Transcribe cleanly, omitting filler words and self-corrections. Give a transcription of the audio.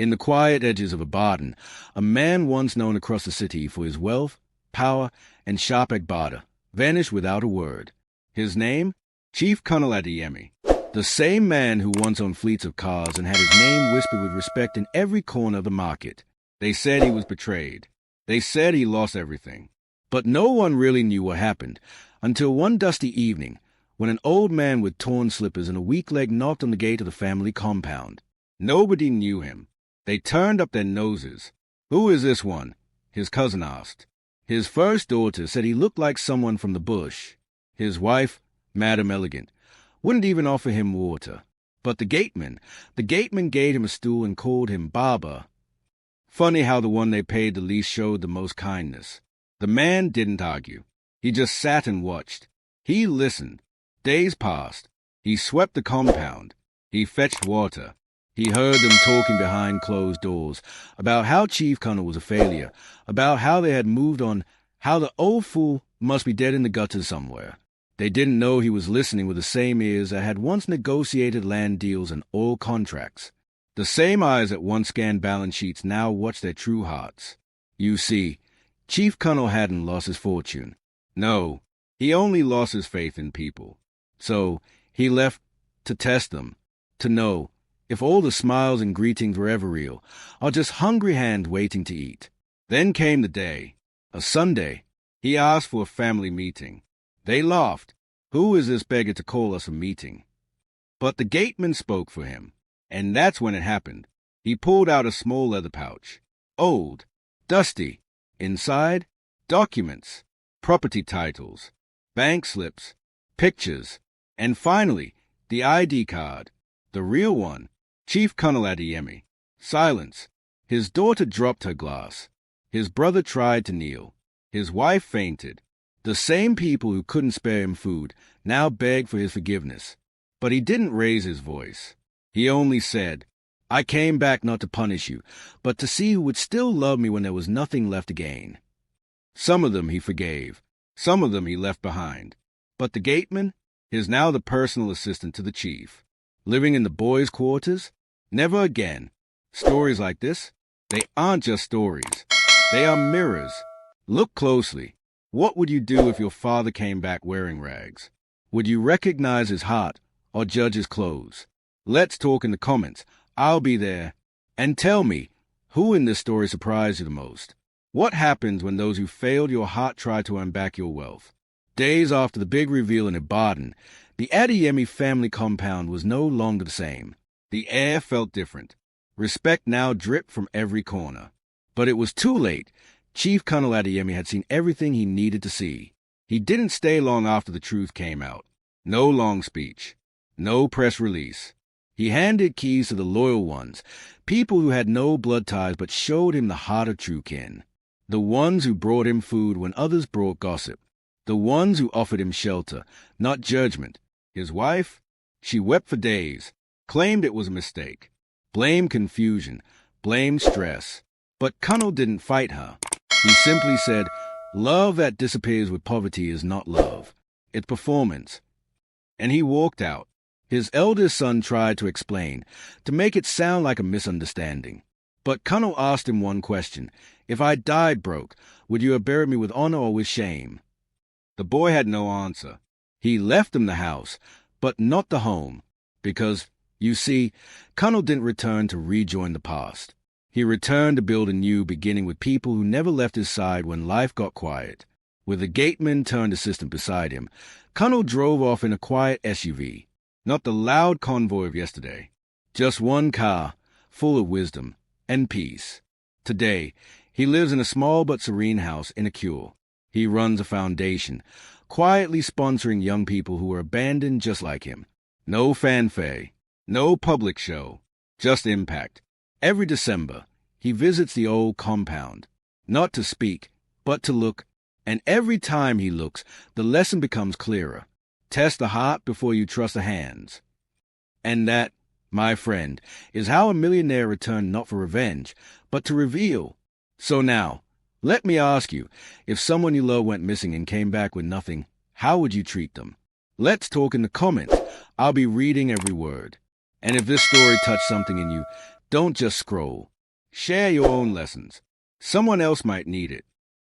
In the quiet edges of a garden, a man once known across the city for his wealth, power, and sharp egbada vanished without a word. His name? Chief Colonel Adeyemi. The same man who once owned fleets of cars and had his name whispered with respect in every corner of the market. They said he was betrayed. They said he lost everything. But no one really knew what happened until one dusty evening when an old man with torn slippers and a weak leg knocked on the gate of the family compound. Nobody knew him. They turned up their noses. "Who is this one?" his cousin asked. His first daughter said he looked like someone from the bush. His wife, Madam Elegant, wouldn't even offer him water. But the gateman gave him a stool and called him Baba. Funny how the one they paid the least showed the most kindness. The man didn't argue. He just sat and watched. He listened. Days passed. He swept the compound. He fetched water. He heard them talking behind closed doors about how Chief Colonel was a failure, about how they had moved on, how the old fool must be dead in the gutters somewhere. They didn't know he was listening with the same ears that had once negotiated land deals and oil contracts. The same eyes that once scanned balance sheets now watched their true hearts. You see, Chief Colonel hadn't lost his fortune. No, he only lost his faith in people. So he left to test them, to know if all the smiles and greetings were ever real, or just hungry hands waiting to eat. Then came the day, a Sunday. He asked for a family meeting. They laughed. Who is this beggar to call us a meeting? But the gateman spoke for him, and that's when it happened. He pulled out a small leather pouch, old, dusty. Inside, documents, property titles, bank slips, pictures, and finally, the ID card, the real one. Chief Colonel Adeyemi. Silence. His daughter dropped her glass. His brother tried to kneel. His wife fainted. The same people who couldn't spare him food now begged for his forgiveness. But he didn't raise his voice. He only said, "I came back not to punish you, but to see who would still love me when there was nothing left to gain." Some of them he forgave. Some of them he left behind. But the gateman is now the personal assistant to the chief. Living in the boys' quarters? Never again. Stories like this, they aren't just stories. They are mirrors. Look closely. What would you do if your father came back wearing rags? Would you recognize his heart or judge his clothes? Let's talk in the comments. I'll be there. And tell me, who in this story surprised you the most? What happens when those who failed your heart try to earn back your wealth? Days after the big reveal in Ibadan, the Adeyemi family compound was no longer the same. The air felt different. Respect now dripped from every corner. But it was too late. Chief Colonel Adeyemi had seen everything he needed to see. He didn't stay long after the truth came out. No long speech. No press release. He handed keys to the loyal ones, people who had no blood ties but showed him the heart of true kin. The ones who brought him food when others brought gossip. The ones who offered him shelter, not judgment. His wife? She wept for days, claimed it was a mistake, blamed confusion, blamed stress. But Colonel didn't fight her. He simply said, "Love that disappears with poverty is not love. It's performance." And he walked out. His eldest son tried to explain, to make it sound like a misunderstanding. But Colonel asked him one question. "If I died broke, would you have buried me with honor or with shame?" The boy had no answer. He left him the house, but not the home, because, you see, Colonel didn't return to rejoin the past. He returned to build a new beginning with people who never left his side when life got quiet. With the gateman turned assistant beside him, Colonel drove off in a quiet SUV. Not the loud convoy of yesterday. Just one car, full of wisdom and peace. Today, he lives in a small but serene house in a cure. He runs a foundation, quietly sponsoring young people who are abandoned just like him. No fanfare, no public show, just impact. Every December, he visits the old compound, not to speak, but to look. And every time he looks, the lesson becomes clearer. Test the heart before you trust the hands. And that, my friend, is how a millionaire returned not for revenge, but to reveal. So now, let me ask you, if someone you love went missing and came back with nothing, how would you treat them? Let's talk in the comments. I'll be reading every word. And if this story touched something in you, don't just scroll. Share your own lessons. Someone else might need it.